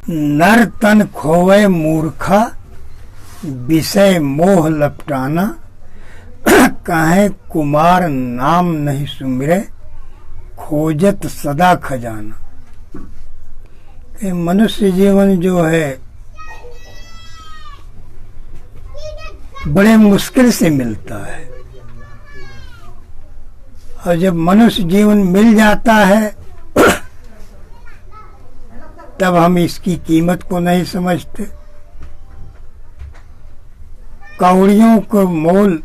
नर तन खोवे मूर्खा, विषय मोह लपटाना। काहे कुमार नाम नहीं सुमिरे, खोजत सदा खजाना। मनुष्य जीवन जो है बड़े मुश्किल से मिलता है, और जब मनुष्य जीवन मिल जाता है तब हम इसकी कीमत को नहीं समझते। कौड़ियों को मोल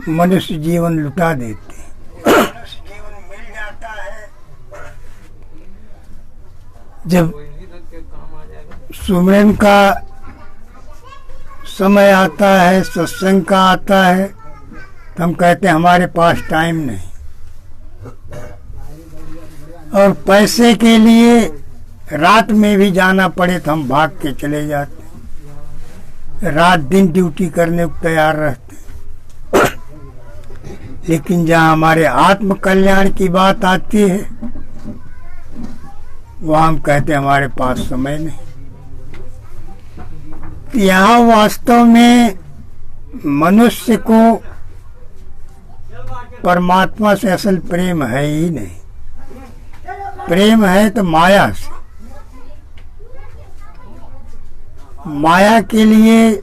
मनुष्य जीवन लुटा देते हैं। जीवन मिल जाता है, जब सुमिरन का समय आता है, सत्संग का आता है, तो हम कहते हैं हमारे पास टाइम नहीं। और पैसे के लिए रात में भी जाना पड़े तो हम भाग के चले जाते, रात दिन ड्यूटी करने को तैयार रहते। लेकिन जहाँ हमारे आत्म कल्याण की बात आती है वहाँ हम कहते हैं हमारे पास समय नहीं। यहाँ वास्तव में मनुष्य को परमात्मा से असल प्रेम है ही नहीं। प्रेम है तो माया से। माया के लिए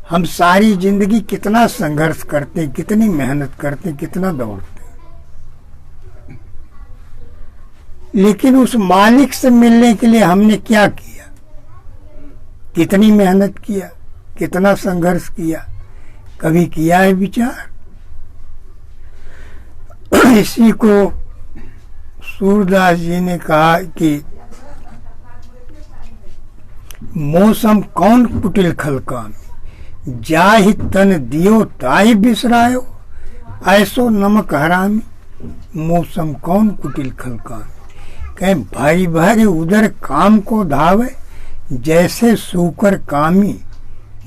हम सारी जिंदगी कितना संघर्ष करते, कितनी मेहनत करते, कितना दौड़ते, लेकिन उस मालिक से मिलने के लिए हमने क्या किया, कितनी मेहनत किया, कितना संघर्ष किया, कभी किया है विचार? इसी को सूरदास जी ने कहा कि मौसम कौन कुटिल खलकामी, जाहि तन दियो ताहि बिसरायो, ऐसो नमक हरामी, मौसम कौन कुटिल खलकामी। कहे भारी भारी उधर काम को धावे, जैसे सूकर कामी,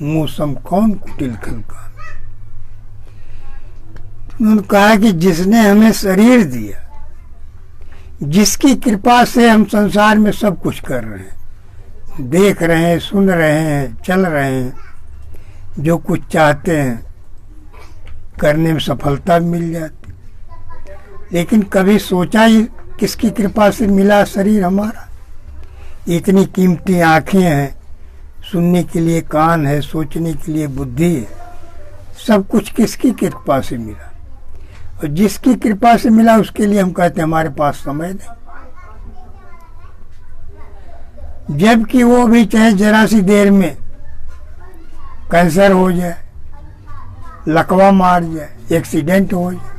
मौसम कौन कुटिल खलकामी। उन्होंने कहा कि जिसने हमें शरीर दिया, जिसकी कृपा से हम संसार में सब कुछ कर रहे हैं, देख रहे हैं, सुन रहे हैं, चल रहे हैं, जो कुछ चाहते हैं करने में सफलता मिल जाती, लेकिन कभी सोचा ही किसकी कृपा से मिला शरीर हमारा? इतनी कीमती आँखें हैं, सुनने के लिए कान है, सोचने के लिए बुद्धि है, सब कुछ किसकी कृपा से मिला? और जिसकी कृपा से मिला उसके लिए हम कहते हैं हमारे पास समय नहीं। जबकि वो भी चाहे जरा सी देर में कैंसर हो जाए, लकवा मार जाए, एक्सीडेंट हो जाए,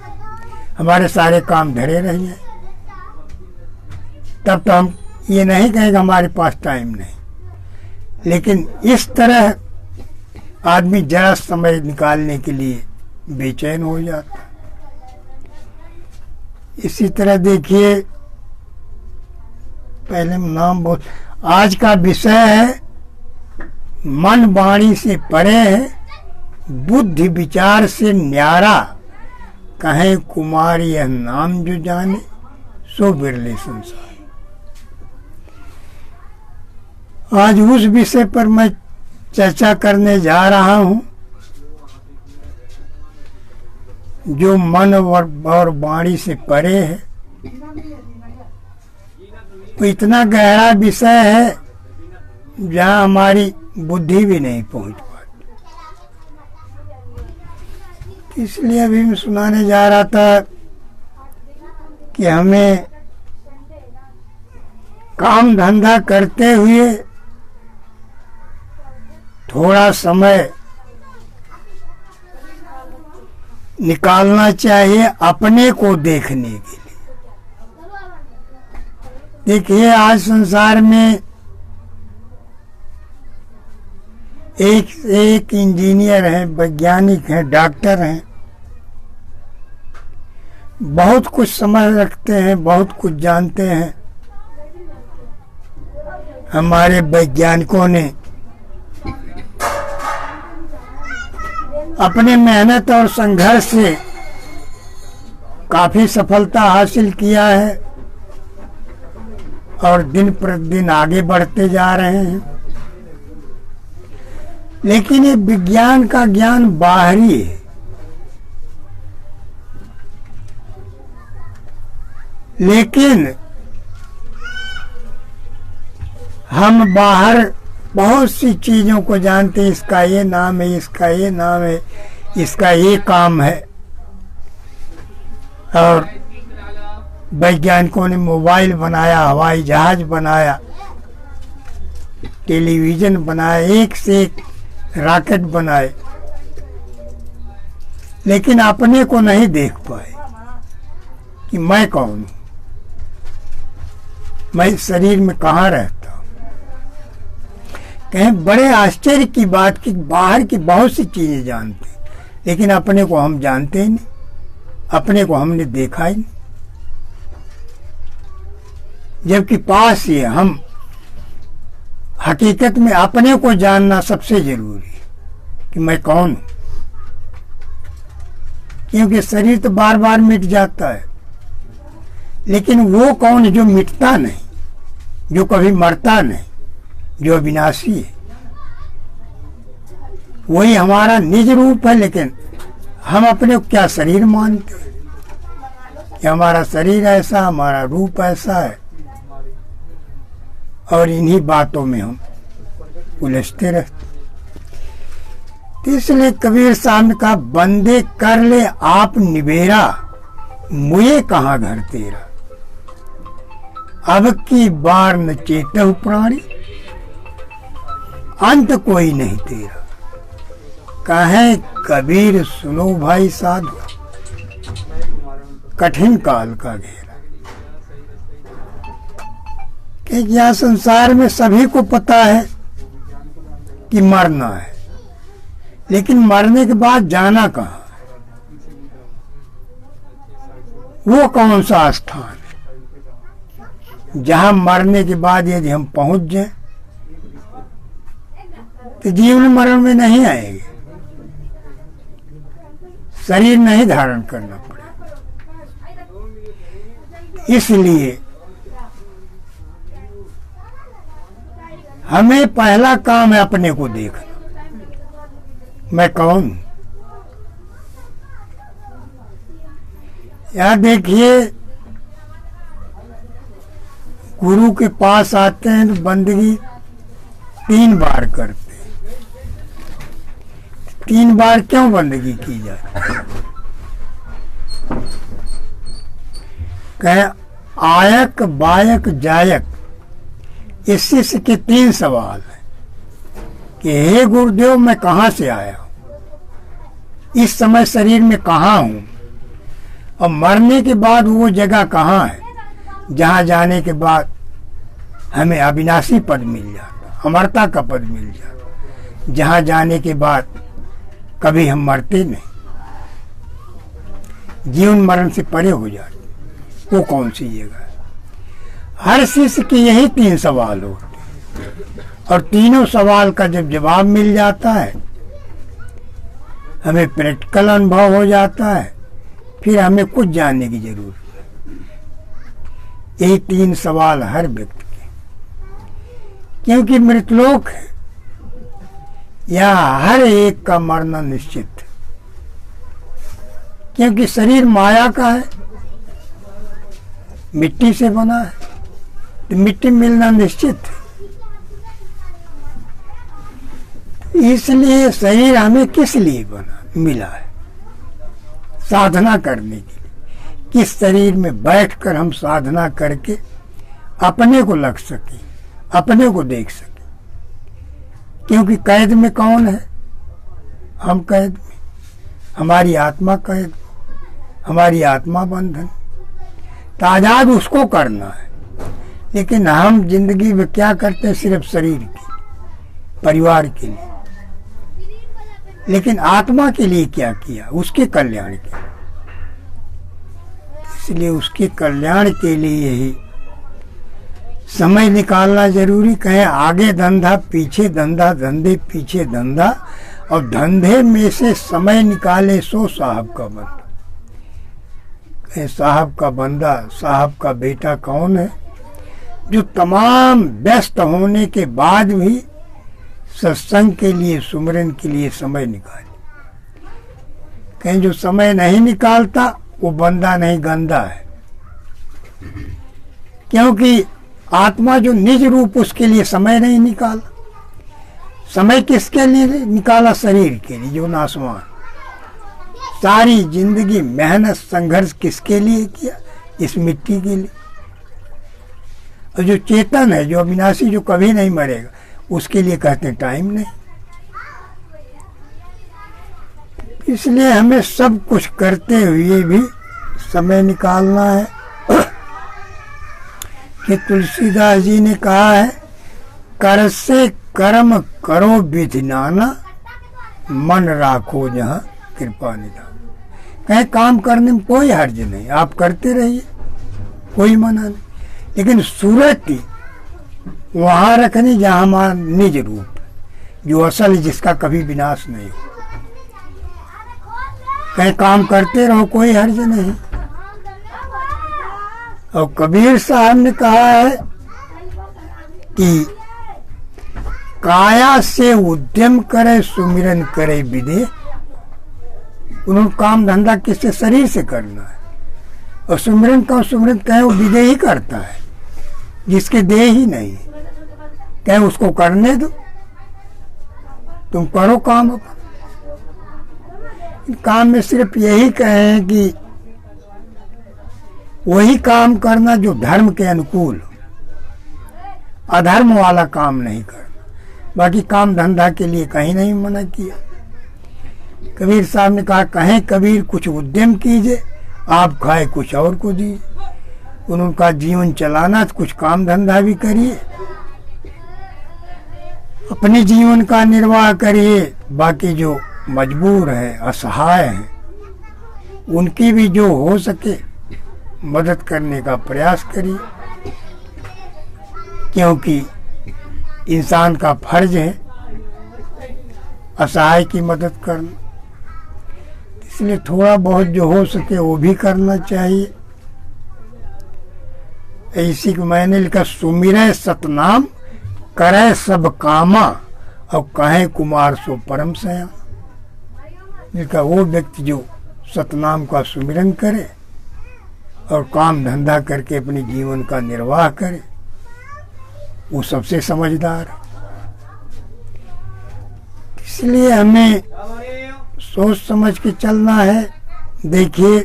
हमारे सारे काम धरे रह जाए, तब तो हम ये नहीं कहेंगे हमारे पास टाइम नहीं। लेकिन इस तरह आदमी जरा समय निकालने के लिए बेचैन हो जाता है। इसी तरह देखिए, पहले नाम बहुत, आज का विषय है मन वाणी से परे है, बुद्धि विचार से न्यारा, कहे कुमार यह नाम जो जाने, सो बिरले संसार। आज उस विषय पर मैं चर्चा करने जा रहा हूं जो मन और वाणी से परे है। तो इतना गहरा विषय है जहाँ हमारी बुद्धि भी नहीं पहुंच पाती। इसलिए अभी मैं सुनाने जा रहा था कि हमें काम धंधा करते हुए थोड़ा समय निकालना चाहिए अपने को देखने के लिए। देखिए, आज संसार में एक इंजीनियर हैं, वैज्ञानिक हैं, डॉक्टर हैं, बहुत कुछ समझ रखते हैं, बहुत कुछ जानते हैं। हमारे वैज्ञानिकों ने अपने मेहनत और संघर्ष से काफी सफलता हासिल किया है, और दिन प्रतिदिन आगे बढ़ते जा रहे हैं। लेकिन ये विज्ञान का ज्ञान बाहरी है। लेकिन हम बाहर बहुत सी चीजों को जानते हैं, इसका ये नाम है, इसका ये नाम है, इसका ये काम है। और वैज्ञानिकों ने मोबाइल बनाया, हवाई जहाज बनाया, टेलीविजन बनाया, एक से एक रॉकेट बनाए, लेकिन अपने को नहीं देख पाए कि मैं कौन हूं, मैं शरीर में कहाँ रहता हूं। कहें बड़े आश्चर्य की बात कि बाहर की बहुत सी चीजें जानते हैं, लेकिन अपने को हम जानते ही नहीं, अपने को हमने देखा ही नहीं। जबकि पास ही हम हकीकत में अपने को जानना सबसे जरूरी है कि मैं कौन हूं। क्योंकि शरीर तो बार बार मिट जाता है, लेकिन वो कौन है जो मिटता नहीं, जो कभी मरता नहीं, जो अविनाशी है, वही हमारा निज रूप है। लेकिन हम अपने को क्या शरीर मानते हैं कि हमारा शरीर ऐसा, हमारा रूप ऐसा है, और इन्हीं बातों में हम उलझते रहते। तो इसलिए कबीर साहब ने कहा, बंदे कर ले आप निबेरा, मुझे कहाँ घर तेरा, अब की बार न चेतहु प्राणी, अंत कोई नहीं तेरा। कहे कबीर सुनो भाई साधु, कठिन काल का घेरा। कि यह संसार में सभी को पता है कि मरना है, लेकिन मरने के बाद जाना कहाँ है, वो कौन सा स्थान है जहां मरने के बाद यदि हम पहुंच जाएं तो जीवन मरण में नहीं आएंगे, शरीर नहीं धारण करना पड़ेगा। इसलिए हमें पहला काम है अपने को देखना, मैं कौन हूं। यहां देखिए, गुरु के पास आते हैं तो बंदगी 3 बार करते हैं। 3 बार क्यों बंदगी की जाती? कहे आयक बायक जायक, इस शिष्य के 3 सवाल हैं कि हे गुरुदेव, मैं कहाँ से आया हूँ, इस समय शरीर में कहाँ हूँ, और मरने के बाद वो जगह कहाँ है जहाँ जाने के बाद हमें अविनाशी पद मिल जाता, अमरता का पद मिल जाता, जहाँ जाने के बाद कभी हम मरते नहीं, जीवन मरण से परे हो जाते। वो कौन सी जगह है? हर शिष्य के यही 3 सवाल होते हैं, और तीनों सवाल का जब जवाब मिल जाता है, हमें प्रैक्टिकल अनुभव हो जाता है, फिर हमें कुछ जानने की जरूरत नहीं। यही 3 सवाल हर व्यक्ति के, क्योंकि मृतलोक है, यहाँ हर एक का मरना निश्चित है। क्योंकि शरीर माया का है, मिट्टी से बना है, तो मिट्टी मिलना निश्चित है। इसलिए शरीर हमें किस लिए बना मिला है? साधना करने के लिए। किस शरीर में बैठकर हम साधना करके अपने को लग सके, अपने को देख सके। क्योंकि कैद में कौन है? हम कैद में, हमारी आत्मा कैद, हमारी आत्मा बंधन। तो आजाद उसको करना है, लेकिन हम जिंदगी में क्या करते हैं? सिर्फ शरीर के, परिवार के लिए। लेकिन आत्मा के लिए क्या किया? उसके कल्याण के। इसलिए उसके कल्याण के लिए ही समय निकालना जरूरी। कहें आगे धंधा पीछे धंधा, धंधे पीछे धंधा, और धंधे में से समय निकाले सो साहब का बंदा। कहें साहब का बंदा, साहब का बेटा कौन है? जो तमाम व्यस्त होने के बाद भी सत्संग के लिए, सुमिरन के लिए समय निकाले। कहीं जो समय नहीं निकालता वो बंदा नहीं, गंदा है। क्योंकि आत्मा जो निज रूप, उसके लिए समय नहीं निकाला। समय किसके लिए निकाला? शरीर के लिए, जो नासवान। सारी जिंदगी मेहनत संघर्ष किसके लिए किया? इस मिट्टी के लिए। और जो चेतन है, जो अविनाशी, जो कभी नहीं मरेगा, उसके लिए कहते हैं टाइम नहीं। इसलिए हमें सब कुछ करते हुए भी समय निकालना है। कि तुलसीदास जी ने कहा है, कर से कर्म करो विधि नाना, मन राखो जहाँ कृपा निधान। कहीं काम करने में कोई हर्ज नहीं, आप करते रहिए, कोई मना नहीं। लेकिन सूरत वहाँ रखनी जहाँ हमारा निज रूप, जो असल, जिसका कभी विनाश नहीं हो। कहीं काम करते रहो, कोई हर्ज नहीं। और कबीर साहब ने कहा है कि काया से उद्यम करे, सुमिरन करे विदेह। उन्होंने काम धंधा किससे? शरीर से करना है। और सुमिरन का सुमिरन कहे वो विदेह ही करता है, जिसके देह ही नहीं। कहे उसको करने दो, तुम करो काम अपना। काम में सिर्फ यही कहें कि वही काम करना जो धर्म के अनुकूल हो, अधर्म वाला काम नहीं करना। बाकी काम धंधा के लिए कहीं नहीं मना किया। कबीर साहब ने कहा, कहें कबीर कुछ उद्यम कीजिए, आप खाए कुछ और को दीजिए। उनका जीवन चलाना तो कुछ काम धंधा भी करिए, अपने जीवन का निर्वाह करिए। बाकी जो मजबूर है, असहाय है, उनकी भी जो हो सके मदद करने का प्रयास करिए। क्योंकि इंसान का फर्ज है असहाय की मदद करना। इसलिए थोड़ा बहुत जो हो सके वो भी करना चाहिए। इसी को मैंने लिखा, सुमिरै सतनाम करे सब कामा, और कहे कुमार सो परम सया। लिखा वो व्यक्ति जो सतनाम का सुमिरन करे और काम धंधा करके अपने जीवन का निर्वाह करे, वो सबसे समझदार है। इसलिए हमें सोच समझ के चलना है। देखिए,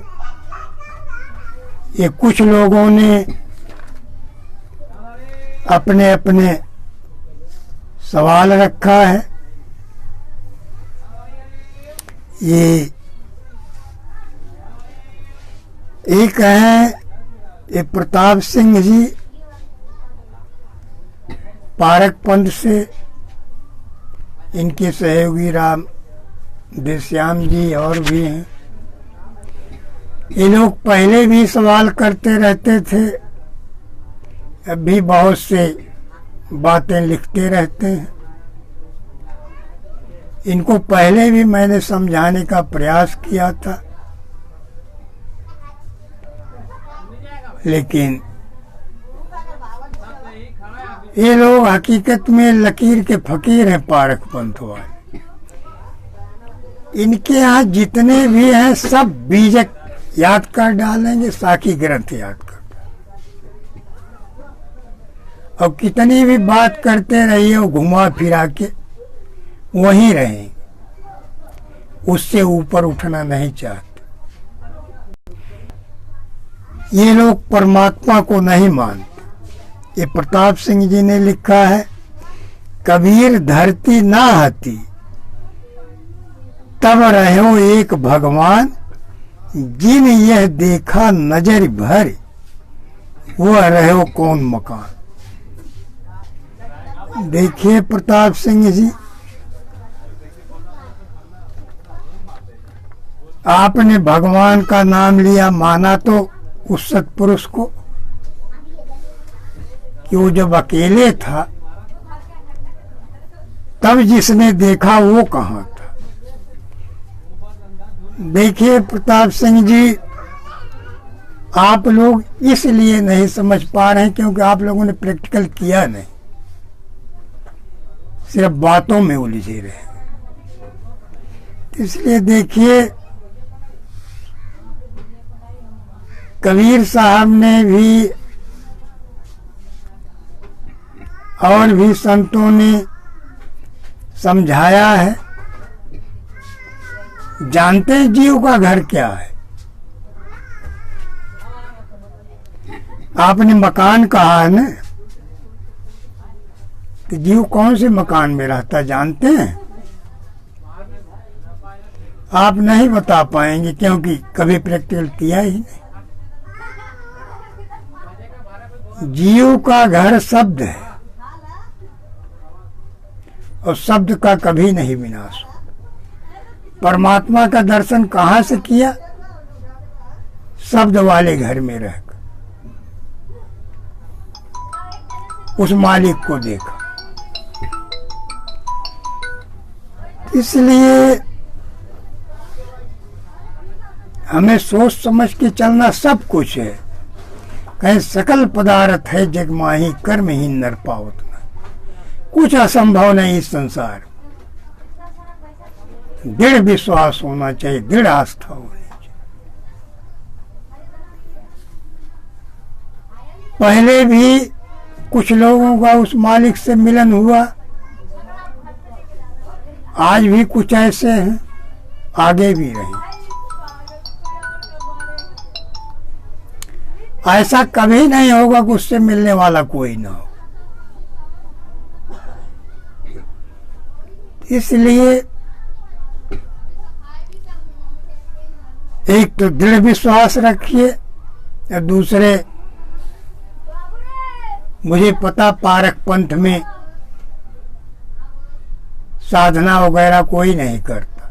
ये कुछ लोगों ने अपने अपने सवाल रखा है। ये एक है, ये प्रताप सिंह जी पारक पंथ से, इनके सहयोगी राम देश्याम जी और भी हैं। ये लोग पहले भी सवाल करते रहते थे, अब भी बहुत से बातें लिखते रहते हैं। इनको पहले भी मैंने समझाने का प्रयास किया था, लेकिन ये लोग हकीकत में लकीर के फकीर हैं, पारक पंथ वाले। इनके यहाँ जितने भी हैं सब बीजक याद कर डालेंगे, साखी ग्रंथ याद कर, और कितनी भी बात करते रहिए वो घुमा फिरा के वहीं रहेंगे, उससे ऊपर उठना नहीं चाहते। ये लोग परमात्मा को नहीं मानते। ये प्रताप सिंह जी ने लिखा है, कबीर धरती ना हती तब रहो एक भगवान, जिन यह देखा नजर भर वह रहो कौन मकान। देखिए प्रताप सिंह जी, आपने भगवान का नाम लिया, माना तो उस सत्पुरुष को कि वो जब अकेले था तब जिसने देखा वो कहाँ था। देखिए प्रताप सिंह जी, आप लोग इसलिए नहीं समझ पा रहे हैं क्योंकि आप लोगों ने प्रैक्टिकल किया नहीं, सिर्फ बातों में उलझे रहे। इसलिए देखिए, कबीर साहब ने भी और भी संतों ने समझाया है। जानते हैं जीव का घर क्या है? आपने मकान कहा है ना, तो जीव कौन से मकान में रहता जानते हैं? आप नहीं बता पाएंगे क्योंकि कभी प्रैक्टिकल किया ही नहीं। जीव का घर शब्द है और शब्द का कभी नहीं विनाश हो। परमात्मा का दर्शन कहाँ से किया? शब्द वाले घर में रहकर उस मालिक को देखा। इसलिए हमें सोच समझ के चलना सब कुछ है। कहीं सकल पदार्थ है जग माही, कर्महीन नर पावत न। कुछ असंभव नहीं इस संसार। दृढ़ विश्वास होना चाहिए, दृढ़ आस्था होनी चाहिए। पहले भी कुछ लोगों का उस मालिक से मिलन हुआ, आज भी कुछ ऐसे हैं, आगे भी रहें। ऐसा कभी नहीं होगा कि उससे मिलने वाला कोई ना हो। इसलिए एक तो दृढ़ विश्वास रखिए और दूसरे, मुझे पता पारक पंथ में साधना वगैरह कोई नहीं करता,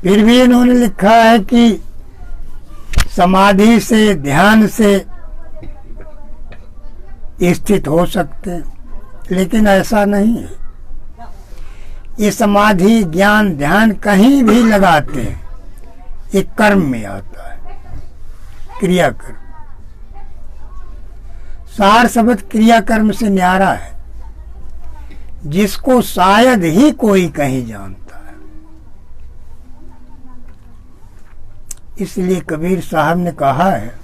फिर भी इन्होंने लिखा है कि समाधि से, ध्यान से स्थित हो सकते हैं, लेकिन ऐसा नहीं है। ये समाधि, ज्ञान, ध्यान कहीं भी लगाते हैं, ये कर्म में आता है, क्रिया कर्म। सार शब्द क्रिया कर्म से न्यारा है, जिसको शायद ही कोई कहीं जानता है। इसलिए कबीर साहब ने कहा है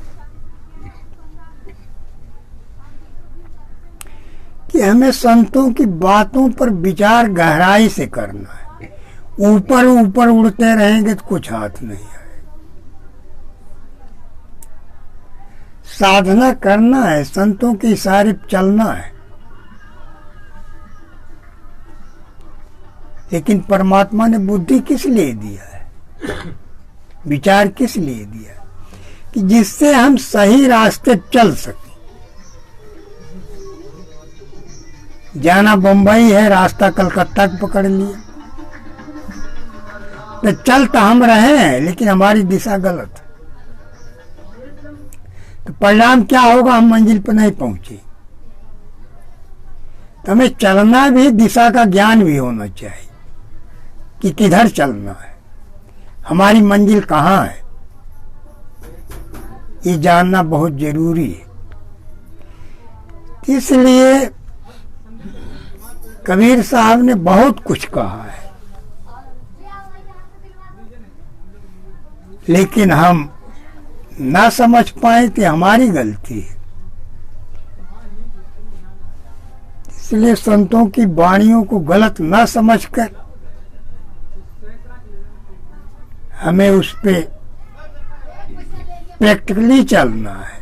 कि हमें संतों की बातों पर विचार गहराई से करना है। ऊपर ऊपर उड़ते रहेंगे तो कुछ हाथ नहीं आएगा। साधना करना है, संतों के इशारे पर चलना है। लेकिन परमात्मा ने बुद्धि किस लिए दिया है, विचार किस लिए दिया? कि जिससे हम सही रास्ते चल सकें। जाना बंबई है, रास्ता कलकत्ता को पकड़ लिया, तो चल तो हम रहे हैं लेकिन हमारी दिशा गलत है, तो परिणाम क्या होगा? हम मंजिल पर नहीं पहुंचे। तो हमें चलना भी, दिशा का ज्ञान भी होना चाहिए कि किधर चलना है, हमारी मंजिल कहाँ है, ये जानना बहुत जरूरी है। इसलिए कबीर साहब ने बहुत कुछ कहा है, लेकिन हम ना समझ पाए कि हमारी गलती है। इसलिए संतों की वाणियों को गलत ना समझकर हमें उस पे प्रैक्टिकली चलना है।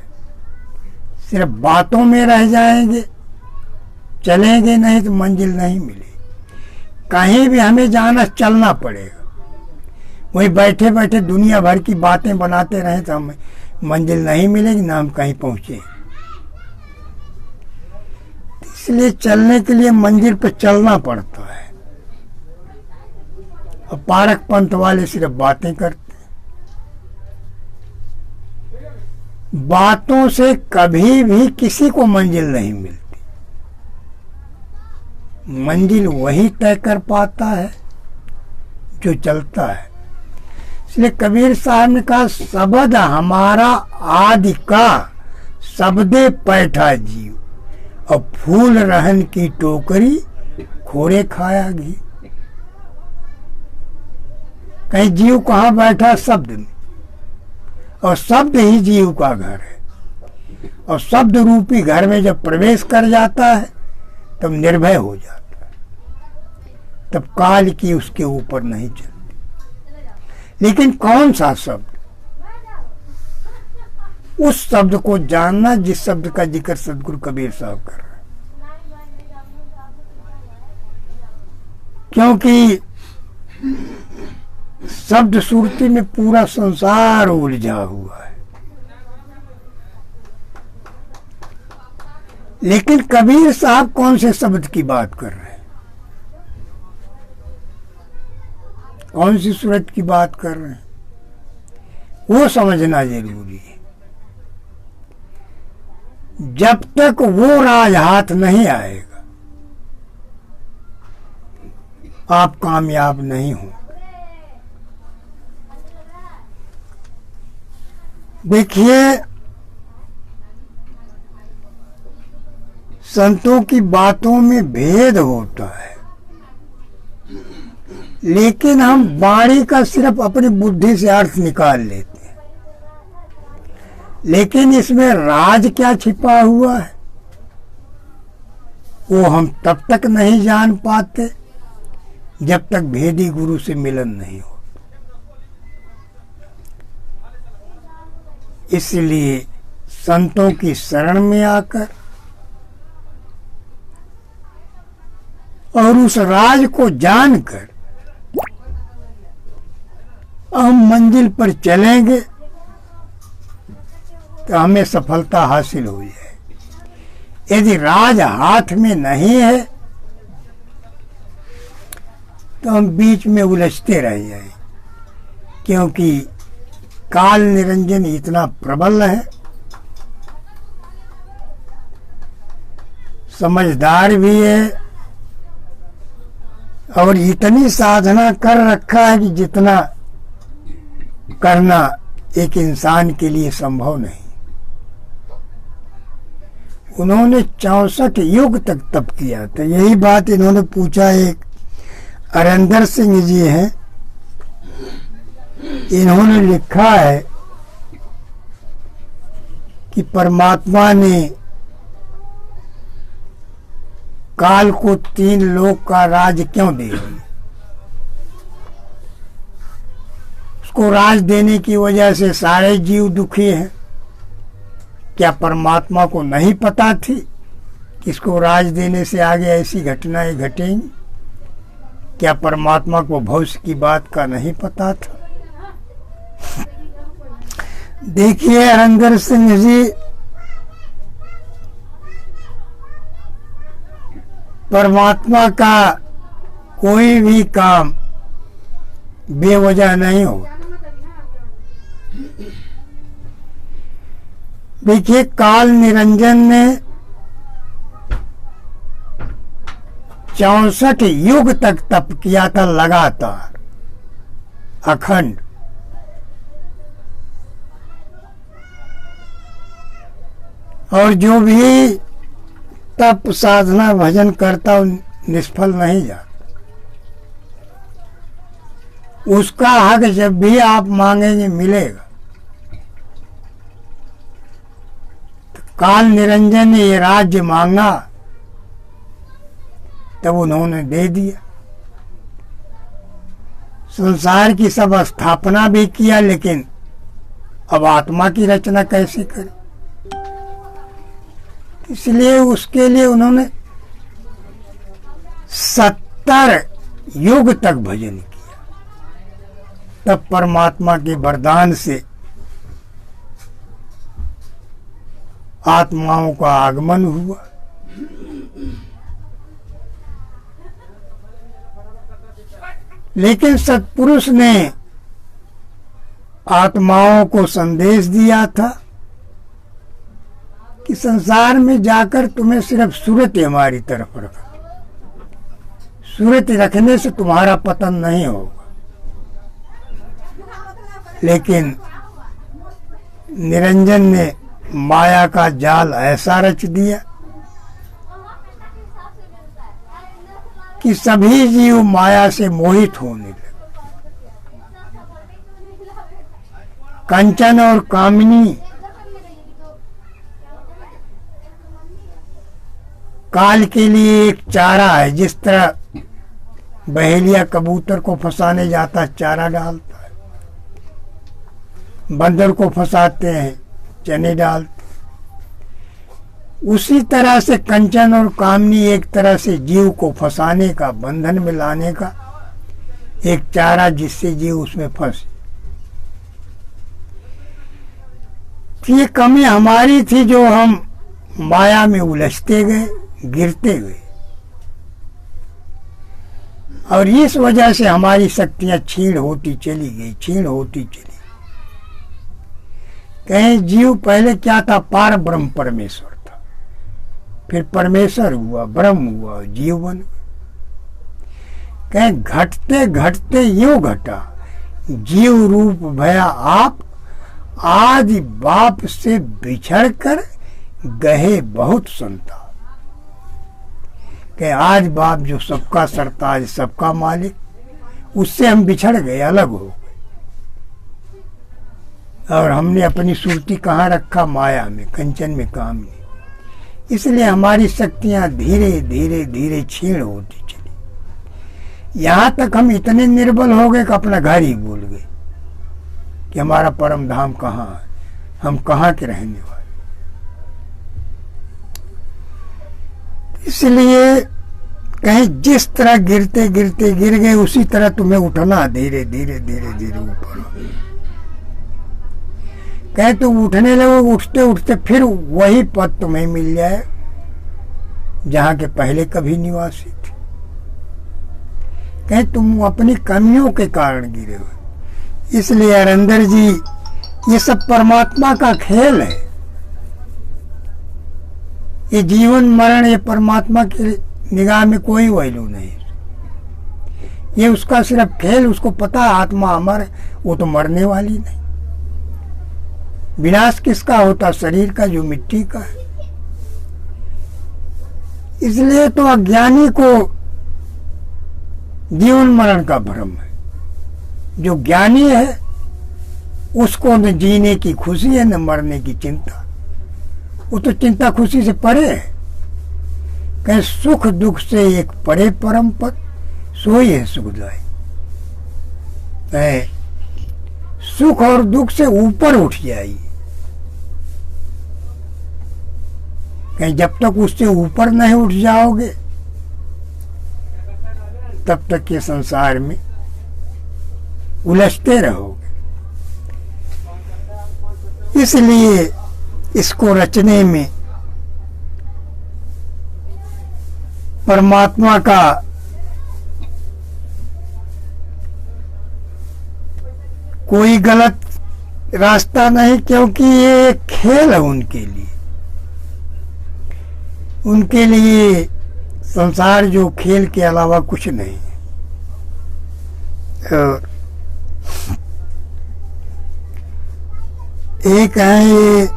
सिर्फ बातों में रह जाएंगे, चलेंगे नहीं तो मंजिल नहीं मिलेगी। कहीं भी हमें जाना, चलना पड़ेगा। वही बैठे बैठे दुनिया भर की बातें बनाते रहें तो हमें मंजिल नहीं मिलेगी, ना हम कहीं पहुंचे। इसलिए चलने के लिए मंजिल पर चलना पड़ता है। और पारक पंथ वाले सिर्फ बातें करते हैं। बातों से कभी भी किसी को मंजिल नहीं मिलती। मंजिल वही तय कर पाता है जो चलता है। इसलिए कबीर साहब ने कहा शब्द हमारा आदि का शब्दे पैठा जीव और फूल रहन की टोकरी खोरे खाया घी। कहीं जीव कहाँ बैठा? शब्द में, और शब्द ही जीव का घर है। और शब्द रूपी घर में जब प्रवेश कर जाता है तब निर्भय हो जाता है, तब काल की उसके ऊपर नहीं चलती। लेकिन कौन सा शब्द? उस शब्द को जानना जिस शब्द का जिक्र सदगुरु कबीर साहब कर रहे हैं। क्योंकि शब्द सुरती में पूरा संसार उलझा हुआ है। लेकिन कबीर साहब कौन से शब्द की बात कर रहे हैं, कौन सी सूरत की बात कर रहे हैं, वो समझना जरूरी है। जब तक वो राज हाथ नहीं आएगा आप कामयाब नहीं हो। देखिए, संतों की बातों में भेद होता है, लेकिन हम वाणी का सिर्फ अपनी बुद्धि से अर्थ निकाल लेते हैं। लेकिन इसमें राज क्या छिपा हुआ है वो हम तब तक नहीं जान पाते जब तक भेदी गुरु से मिलन नहीं हो। इसलिए संतों की शरण में आकर और उस राज को जानकर हम मंजिल पर चलेंगे तो हमें सफलता हासिल हो जाए। यदि राज हाथ में नहीं है तो हम बीच में उलझते रह जाएं, क्योंकि काल निरंजन इतना प्रबल है, समझदार भी है और इतनी साधना कर रखा है कि जितना करना एक इंसान के लिए संभव नहीं। उन्होंने 64 युग तक तप किया था। यही बात इन्होंने पूछा, एक अरिंदर सिंह जी हैं, इन्होंने लिखा है कि परमात्मा ने काल को 3 लोक का राज क्यों दे दिया। उसको राज देने की वजह से सारे जीव दुखी हैं। क्या परमात्मा को नहीं पता थी कि इसको राज देने से आगे ऐसी घटनाएं घटेंगी? क्या परमात्मा को भविष्य की बात का नहीं पता था? देखिए, अरिंदर सिंह जी परमात्मा का कोई भी काम बेवजह नहीं हो। देखिए, काल निरंजन ने 64 युग तक तप किया था, लगातार अखंड। और जो भी तप साधना भजन करता निष्फल नहीं जाता। उसका हक जब भी आप मांगेंगे मिलेगा। तो काल निरंजन ने ये राज्य मांगा तब उन्होंने दे दिया। संसार की सब स्थापना भी किया, लेकिन अब आत्मा की रचना कैसे करें? इसलिए उसके लिए उन्होंने 70 युग तक भजन किया। तब परमात्मा के वरदान से आत्माओं का आगमन हुआ। लेकिन सत्पुरुष ने आत्माओं को संदेश दिया था कि संसार में जाकर तुम्हें सिर्फ सूरत हमारी तरफ रखा। सूरत रखने से तुम्हारा पतन नहीं होगा। लेकिन निरंजन ने माया का जाल ऐसा रच दिया कि सभी जीव माया से मोहित होने लगे। कंचन और कामिनी काल के लिए एक चारा है। जिस तरह बहेलिया कबूतर को फंसाने जाता है, चारा डालता है, बंदर को फंसाते हैं, चने डालते। उसी तरह से कंचन और कामनी एक तरह से जीव को फंसाने का, बंधन में लाने का एक चारा, जिससे जीव उसमें फंसे। ये कमी हमारी थी जो हम माया में उलझते गए, गिरते गए, और इस वजह से हमारी शक्तियां क्षीण होती चली गई, क्षीण होती चली। कहीं जीव पहले क्या था? पार ब्रह्म परमेश्वर था, फिर परमेश्वर हुआ, ब्रह्म हुआ, जीव बन गया। कहीं घटते घटते यूं घटा, जीव रूप भया आप, आदि बाप से बिछड़ कर गए बहुत संताप। कि आज बाप जो सबका सरताज, सबका मालिक, उससे हम बिछड़ गए, अलग हो गए, और हमने अपनी सुरती कहाँ रखा? माया में, कंचन में, काम में। इसलिए हमारी शक्तियां धीरे धीरे धीरे क्षीण होती चली। यहाँ तक हम इतने निर्बल हो गए कि अपना घर ही भूल गए कि हमारा परम धाम कहाँ है, हम कहाँ के रहने वाले। इसलिए कहीं जिस तरह गिरते गिरते गिर गए, उसी तरह तुम्हें उठना, धीरे धीरे धीरे धीरे ऊपर। कहीं तुम उठने लगो, उठते उठते फिर वही पद तुम्हें मिल जाए जहां के पहले कभी निवासी थे। कहीं तुम अपनी कमियों के कारण गिरे हो। इसलिए अरविंदर जी, ये सब परमात्मा का खेल है। ये जीवन मरण, ये परमात्मा की निगाह में कोई वैल्यू नहीं। ये उसका सिर्फ खेल। उसको पता है आत्मा अमर है, वो तो मरने वाली नहीं। विनाश किसका होता? शरीर का, जो मिट्टी का है। इसलिए तो अज्ञानी को जीवन मरण का भ्रम है। जो ज्ञानी है उसको न जीने की खुशी है, न मरने की चिंता। वो तो चिंता खुशी से परे है। कहीं सुख दुख से एक परे परम पद, सोई है सुखदायी। सुख और दुख से ऊपर उठ जाइए। कहीं जब तक उससे ऊपर नहीं उठ जाओगे, तब तक ये संसार में उलझते रहोगे। इसलिए इसको रचने में परमात्मा का कोई गलत रास्ता नहीं, क्योंकि ये एक खेल है उनके लिए। उनके लिए संसार जो खेल के अलावा कुछ नहीं है। और एक है ये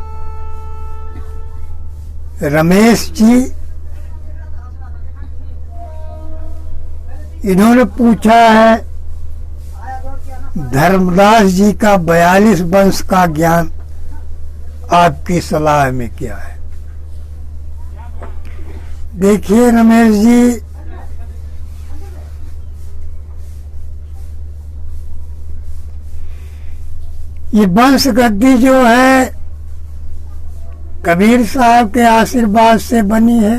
रमेश जी, इन्होंने पूछा है धर्मदास जी का 42 वंश का ज्ञान आपकी सलाह में क्या है? देखिए रमेश जी, ये वंश गद्दी जो है कबीर साहब के आशीर्वाद से बनी है,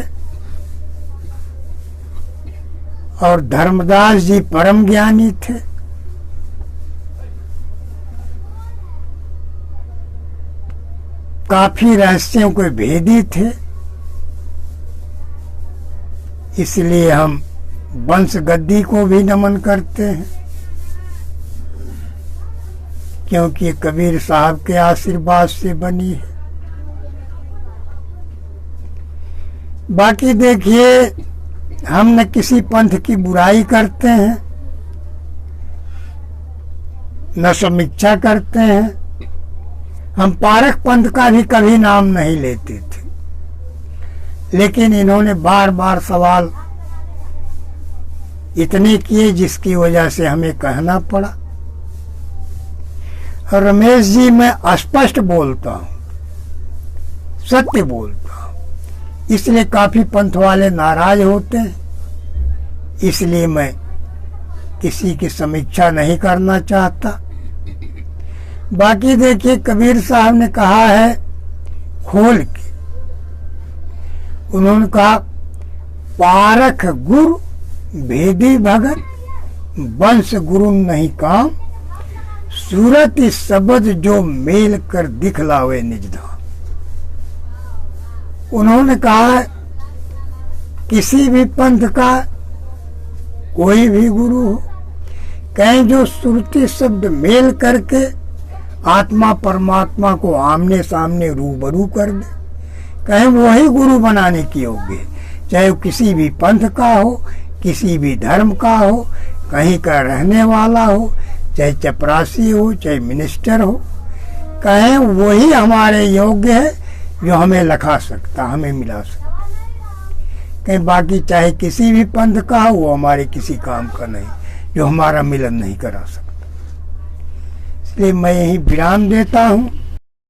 और धर्मदास जी परम ज्ञानी थे। काफी रहस्यों के भेदी थे। इसलिए हम वंश गद्दी को भी नमन करते हैं, क्योंकि कबीर साहब के आशीर्वाद से बनी है। बाकी देखिए, हम न किसी पंथ की बुराई करते हैं, न समीक्षा करते हैं। हम पारक पंथ का भी कभी नाम नहीं लेते थे, लेकिन इन्होंने बार बार सवाल इतने किए जिसकी वजह से हमें कहना पड़ा। और रमेश जी, मैं स्पष्ट बोलता हूं, सत्य बोलता हूं, इसलिए काफी पंथ वाले नाराज होते हैं। इसलिए मैं किसी की समीक्षा नहीं करना चाहता। बाकी देखिए, कबीर साहब ने कहा है खोल के, उन्होंने कहा पारख गुरु भेदी भगत, वंश गुरु नहीं काम, सूरत शब्द जो मेल कर दिखलावे निज धाम। उन्होंने कहा किसी भी पंथ का कोई भी गुरु हो, कहीं जो सुरती शब्द मेल करके आत्मा परमात्मा को आमने सामने रूबरू कर दे, कहीं वही गुरु बनाने की योग्य है। चाहे वो किसी भी पंथ का हो, किसी भी धर्म का हो, कहीं का रहने वाला हो, चाहे चपरासी हो, चाहे मिनिस्टर हो, कहें वही हमारे योग्य है जो हमें लखा सकता, हमें मिला सकता। कहीं बाकी चाहे किसी भी पंथ का हो, वो हमारे किसी काम का नहीं, जो हमारा मिलन नहीं करा सकता। इसलिए मैं यही विराम देता हूँ।